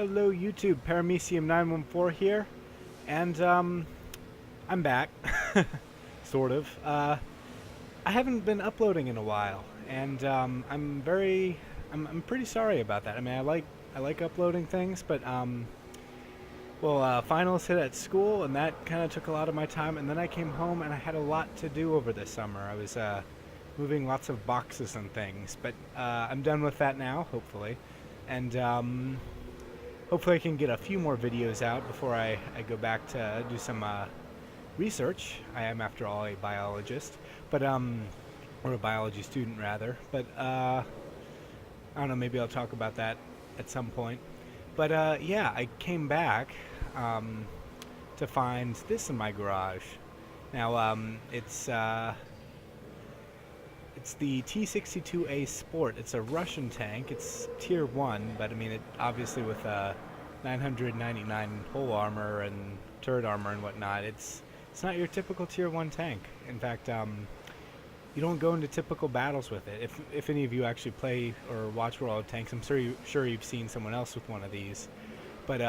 Hello YouTube, Paramecium914 here, and I'm back, sort of. I haven't been uploading in a while, and I'm pretty sorry about that. I mean, I like uploading things, but finals hit at school, and that kind of took a lot of my time, and then I came home and I had a lot to do over the summer. I was moving lots of boxes and things, but I'm done with that now, hopefully, and hopefully I can get a few more videos out before I go back to do some research. I am, after all, a biologist, but or a biology student rather. But I don't know. Maybe I'll talk about that at some point. But yeah, I came back to find this in my garage. Now it's the T-62A Sport. It's a Russian tank. It's tier 1, but I mean, it obviously with 999 hull armor and turret armor and whatnot, it's not your typical tier 1 tank. In fact, you don't go into typical battles with it. If any of you actually play or watch World of Tanks, I'm sure you've seen someone else with one of these. But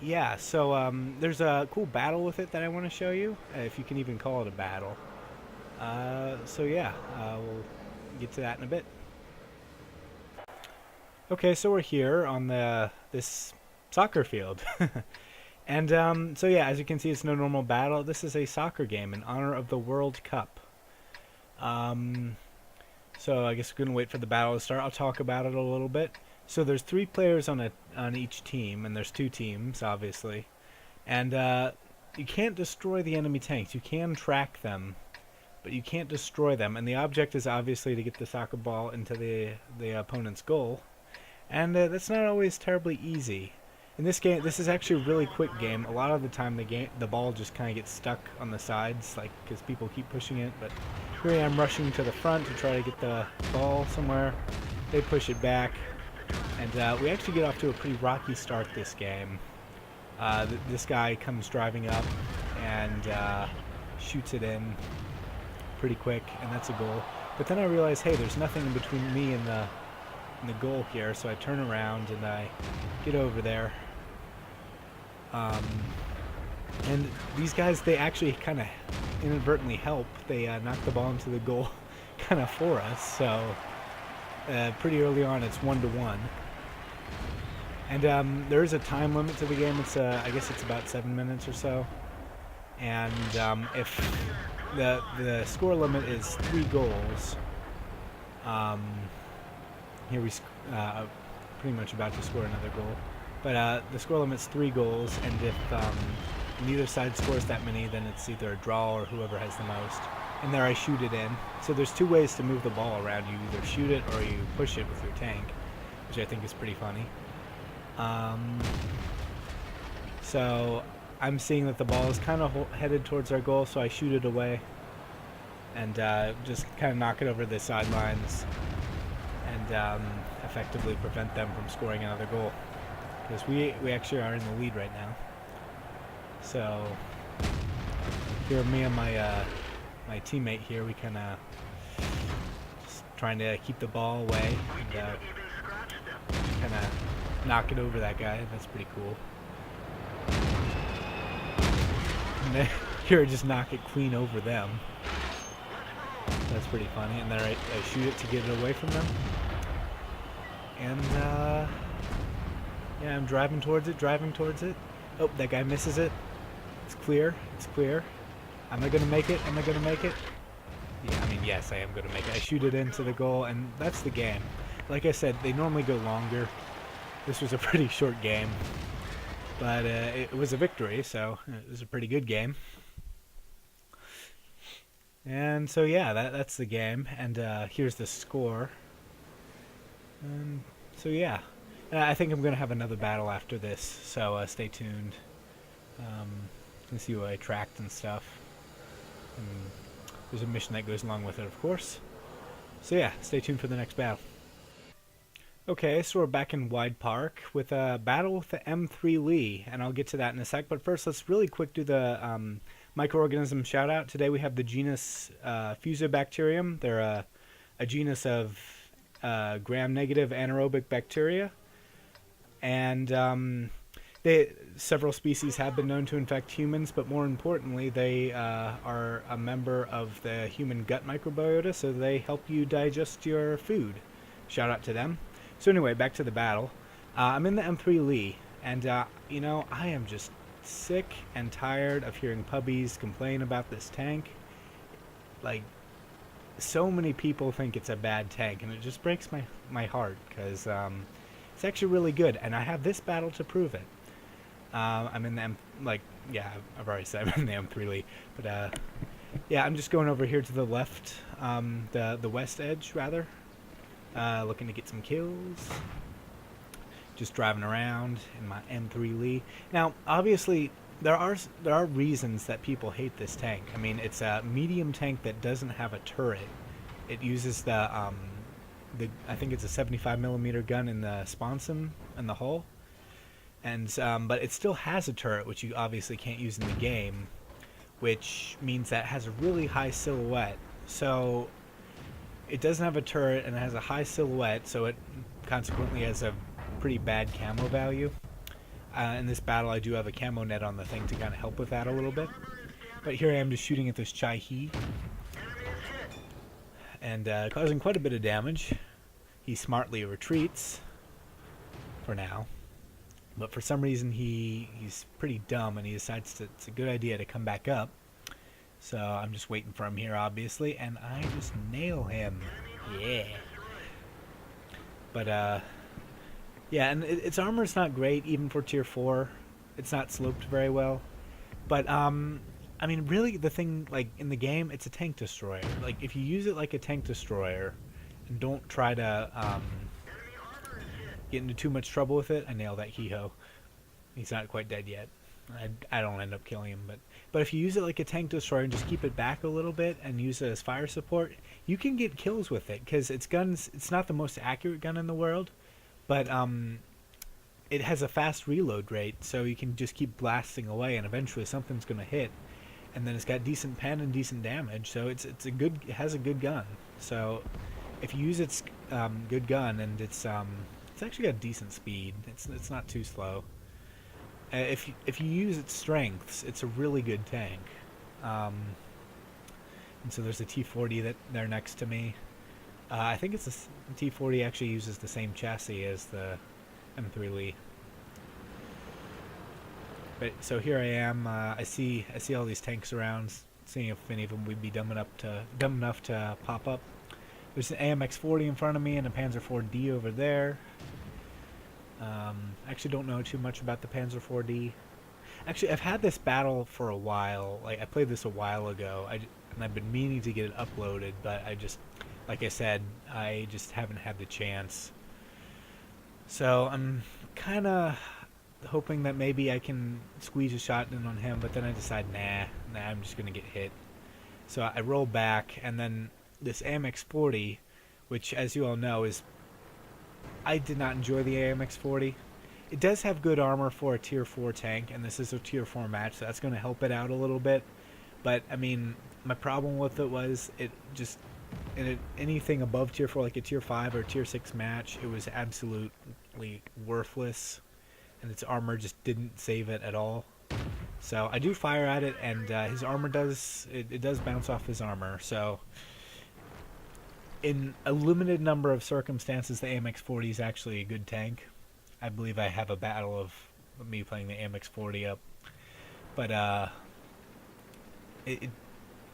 yeah, so there's a cool battle with it that I want to show you, if you can even call it a battle. So yeah, we'll get to that in a bit. Okay, so we're here on this soccer field. And so yeah, as you can see, it's no normal battle. This is a soccer game in honor of the World Cup. So I guess we're gonna wait for the battle to start. I'll talk about it a little bit. So there's 3 players on each team, and there's 2 teams, obviously. And you can't destroy the enemy tanks. You can track them, but you can't destroy them. And the object is obviously to get the soccer ball into the opponent's goal. And that's not always terribly easy. In this game, this is actually a really quick game. A lot of the time, the ball just kind of gets stuck on the sides, like, because people keep pushing it. But here I am rushing to the front to try to get the ball somewhere. They push it back, and we actually get off to a pretty rocky start this game. This guy comes driving up and shoots it in pretty quick, and that's a goal. But then I realize, hey, there's nothing in between me and the goal here, so I turn around and I get over there. And these guys, they actually kind of inadvertently help. They knock the ball into the goal kind of for us, so pretty early on it's 1-1. And there is a time limit to the game. It's I guess it's about 7 minutes or so. And if the score limit is 3 goals, here we pretty much about to score another goal. But the score limit's 3 goals, and if neither side scores that many, then it's either a draw or whoever has the most. And there I shoot it in. So there's 2 ways to move the ball around. You either shoot it or you push it with your tank, which I think is pretty funny. So I'm seeing that the ball is kind of headed towards our goal, so I shoot it away and just kind of knock it over the sidelines and effectively prevent them from scoring another goal, because we actually are in the lead right now. So here, me and my my teammate here, we kind of just trying to keep the ball away and kind of knock it over that guy. That's pretty cool. And then here, just knock it clean over them. That's pretty funny. And then I shoot it to get it away from them. And yeah, I'm driving towards it. Oh, that guy misses it. It's clear. Am I gonna make it? Yeah, I mean, yes, I am gonna make it. I shoot it into the goal, and that's the game. Like I said, they normally go longer. This was a pretty short game, but it was a victory, so it was a pretty good game. And so yeah, that's the game, and here's the score. So yeah, I think I'm gonna have another battle after this, so stay tuned. And see what I tracked and stuff. And there's a mission that goes along with it, of course. So yeah, stay tuned for the next battle. Okay, so we're back in Wide Park with a battle with the M3 Lee, and I'll get to that in a sec. But first, let's really quick do the microorganism shout out. Today we have the genus Fusobacterium. They're a genus of gram-negative anaerobic bacteria, and several species have been known to infect humans, but more importantly, they are a member of the human gut microbiota, so they help you digest your food. Shout out to them. So anyway, back to the battle. I'm in the M3 Lee, and I am just sick and tired of hearing puppies complain about this tank. Like, so many people think it's a bad tank, and it just breaks my heart, because it's actually really good, and I have this battle to prove it. I'm in the I've already said I'm in the M3 Lee, but yeah, I'm just going over here to the left, the west edge rather, looking to get some kills. Just driving around in my M3 Lee. Now, obviously, there are reasons that people hate this tank. I mean, it's a medium tank that doesn't have a turret. It uses I think it's a 75mm gun in the sponson and the hull, and but it still has a turret, which you obviously can't use in the game, which means that it has a really high silhouette. So it doesn't have a turret and it has a high silhouette, so it consequently has a pretty bad camo value. In this battle, I do have a camo net on the thing to kind of help with that a little bit. But here I am just shooting at this Chai-He, and causing quite a bit of damage. He smartly retreats for now, but for some reason he's pretty dumb, and he decides it's a good idea to come back up. So I'm just waiting for him here, obviously, and I just nail him. Yeah. But yeah, and its armor's not great, even for tier 4. It's not sloped very well. But, I mean, really, the thing, like, in the game, it's a tank destroyer. Like, if you use it like a tank destroyer, and don't try to, get into too much trouble with it. I nailed that He-Ho. He's not quite dead yet. I don't end up killing him, but if you use it like a tank destroyer and just keep it back a little bit and use it as fire support, you can get kills with it, because it's not the most accurate gun in the world, but it has a fast reload rate, so you can just keep blasting away, and eventually something's going to hit. And then it's got decent pen and decent damage, so it has a good gun. So if you use its good gun, and it's actually got decent speed. It's not too slow. If you use its strengths, it's a really good tank. And so there's a T40 there next to me. I think it's the T40 actually uses the same chassis as the M3 Lee. But so here I am. I see all these tanks around, seeing if any of them would be dumb enough to pop up. There's an AMX-40 in front of me and a Panzer IV-D over there. Actually don't know too much about the Panzer IV-D. Actually, I've had this battle for a while. Like, I played this a while ago, and I've been meaning to get it uploaded, but like I said, I just haven't had the chance. So I'm kind of hoping that maybe I can squeeze a shot in on him, but then I decide, nah, I'm just gonna get hit. So I roll back, and then this AMX-40, which, as you all know, I did not enjoy the AMX-40. It does have good armor for a tier 4 tank, and this is a tier 4 match, so that's going to help it out a little bit. But, I mean, my problem with it was anything above tier 4, like a tier 5 or tier 6 match, it was absolutely worthless, and its armor just didn't save it at all. So I do fire at it, and his armor does bounce off his armor, so in a limited number of circumstances, the AMX-40 is actually a good tank. I believe I have a battle of me playing the AMX-40 up. But it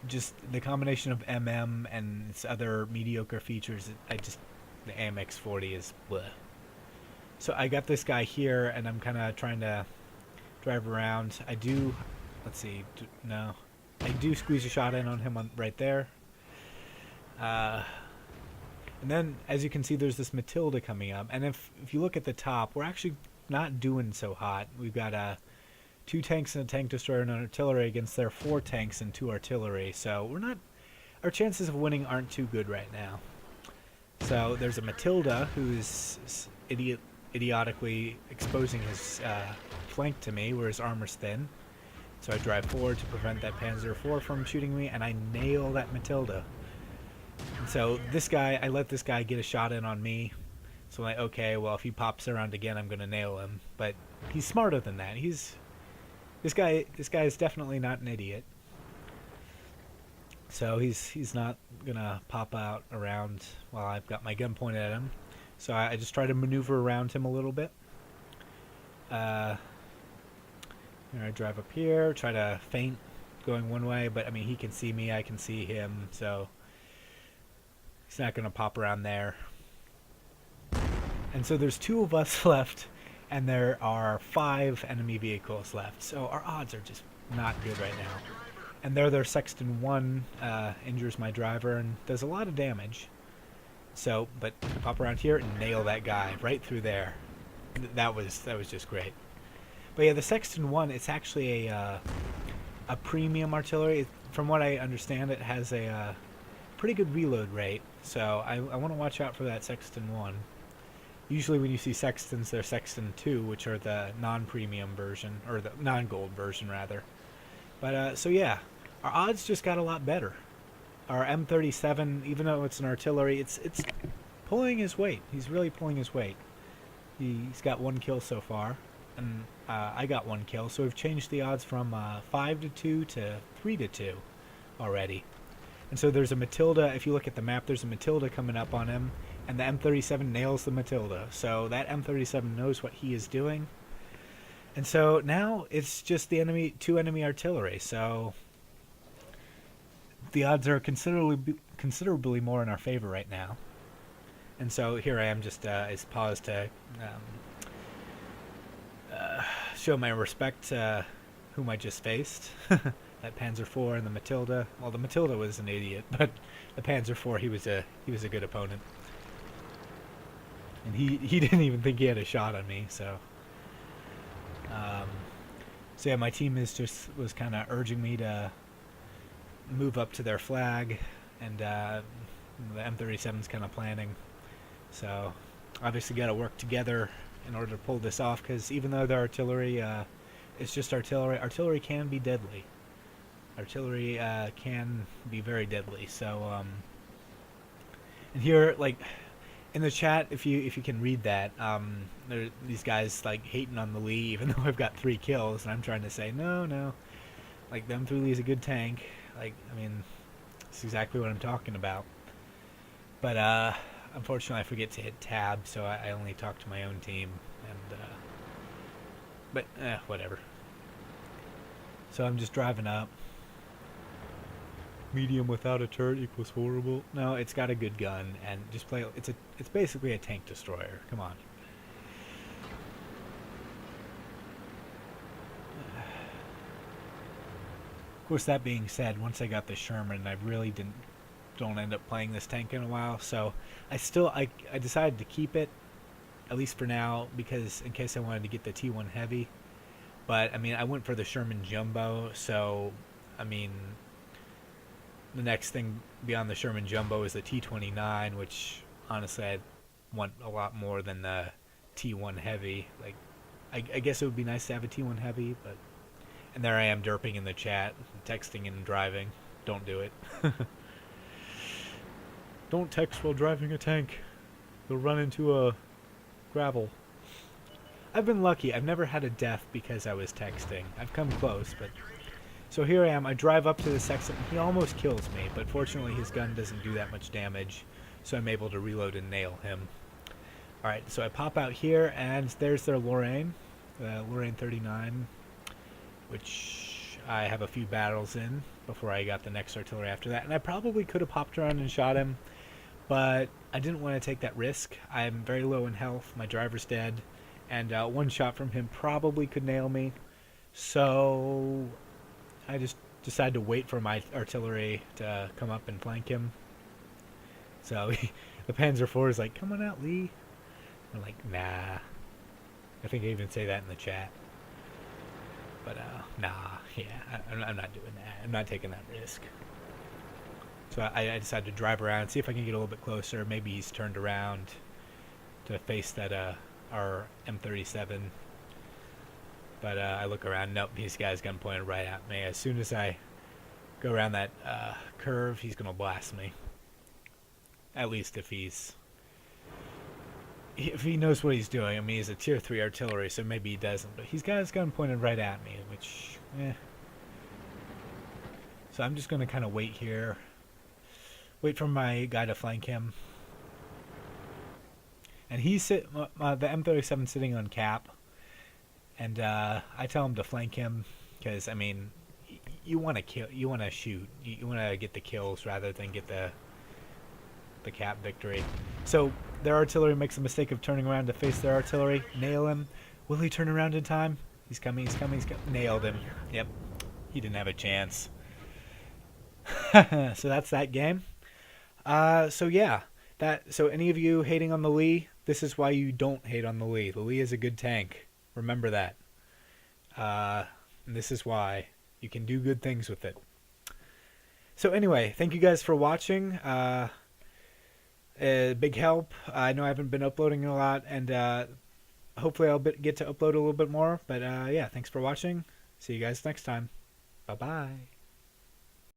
just, the combination of MM and its other mediocre features, the AMX-40 is bleh. So I got this guy here, and I'm kind of trying to drive around. I do squeeze a shot in on him right there. And then, as you can see, there's this Matilda coming up. And if you look at the top, we're actually not doing so hot. We've got 2 tanks and a tank destroyer and an artillery against their 4 tanks and 2 artillery. So our chances of winning aren't too good right now. So there's a Matilda who's idiotically exposing his flank to me, where his armor's thin. So I drive forward to prevent that Panzer IV from shooting me, and I nail that Matilda. So this guy, I let this guy get a shot in on me. So I'm like, okay, well if he pops around again, I'm gonna nail him. But he's smarter than that. This guy. This guy is definitely not an idiot. So he's not gonna pop out around while I've got my gun pointed at him. So I just try to maneuver around him a little bit. I drive up here, try to feint going one way, but I mean he can see me, I can see him, so he's not gonna pop around there. And so there's 2 of us left, and there are 5 enemy vehicles left. So our odds are just not good right now. And their Sexton 1 injures my driver and does a lot of damage. So, but pop around here and nail that guy right through there. That was just great. But yeah, the Sexton 1, it's actually a premium artillery. From what I understand, it has a pretty good reload rate. So I want to watch out for that Sexton 1. Usually when you see Sextons, they're Sexton 2, which are the non-premium version, or the non-gold version, rather. But, so yeah, our odds just got a lot better. Our M37, even though it's an artillery, it's pulling his weight. He's really pulling his weight. He's got 1 kill so far, and I got 1 kill, so we've changed the odds from 5-2 to 3-2 already. And so there's a Matilda. If you look at the map, there's a Matilda coming up on him, and the M37 nails the Matilda. So that M37 knows what he is doing. And so now it's just the 2 enemy artillery. So the odds are considerably more in our favor right now. And so here I am, just is paused to show my respect to whom I just faced. That Panzer IV and the Matilda. Well, the Matilda was an idiot, but the Panzer IV, he was a good opponent. And he didn't even think he had a shot on me. So so yeah, my team was kind of urging me to move up to their flag, and the M37's kind of planning. So obviously got to work together in order to pull this off, because even though the artillery, it's just artillery. Artillery can be deadly. Artillery can be very deadly. So and here, like in the chat, if you can read that, these guys like hating on the Lee, even though I've got 3 kills, and I'm trying to say no, like the M3 Lee is a good tank. Like, I mean, it's exactly what I'm talking about. But unfortunately, I forget to hit tab, so I only talk to my own team. And but whatever. So I'm just driving up. Medium without a turret equals horrible. No, it's got a good gun, and just play. It's basically a tank destroyer. Come on. Of course, that being said, once I got the Sherman, I really don't end up playing this tank in a while. So I decided to keep it, at least for now, because in case I wanted to get the T1 heavy. But I mean, I went for the Sherman Jumbo, so I mean, the next thing beyond the Sherman Jumbo is the T29, which honestly I want a lot more than the T1 heavy. Like, I guess it would be nice to have a T1 heavy, but and there I am derping in the chat, texting and driving. Don't do it. Don't text while driving a tank. You'll run into a gravel. I've been lucky. I've never had a death because I was texting. I've come close, but so here I am. I drive up to the Sexton. He almost kills me, but fortunately his gun doesn't do that much damage, so I'm able to reload and nail him. Alright, so I pop out here, and there's their Lorraine. Lorraine 39, which I have a few battles in before I got the next artillery after that. And I probably could have popped around and shot him, but I didn't want to take that risk. I'm very low in health. My driver's dead, and 1 shot from him probably could nail me. So I just decided to wait for my artillery to come up and flank him. So the Panzer IV is like, "Come on out, Lee." I'm like, "Nah." I think I even say that in the chat. But nah, yeah, I'm not doing that. I'm not taking that risk. So I decided to drive around, see if I can get a little bit closer. Maybe he's turned around to face that our M37. But I look around. Nope, this guy's gun pointed right at me. As soon as I go around that curve, he's gonna blast me. At least if he knows what he's doing. I mean, he's a tier 3 artillery, so maybe he doesn't. But he's got his gun pointed right at me, which, So I'm just going to kind of wait here. Wait for my guy to flank him. And the M37 sitting on cap. And I tell him to flank him because, I mean, you want to kill, you want to shoot, you want to get the kills rather than get the cap victory. So their artillery makes the mistake of turning around to face their artillery. Nail him. Will he turn around in time? He's coming. Nailed him. Yep. He didn't have a chance. So that's that game. So yeah. So any of you hating on the Lee, this is why you don't hate on the Lee. The Lee is a good tank. Remember that. And this is why. You can do good things with it. So anyway, thank you guys for watching. Big help. I know I haven't been uploading a lot, and hopefully I'll get to upload a little bit more. But yeah, thanks for watching. See you guys next time. Bye-bye.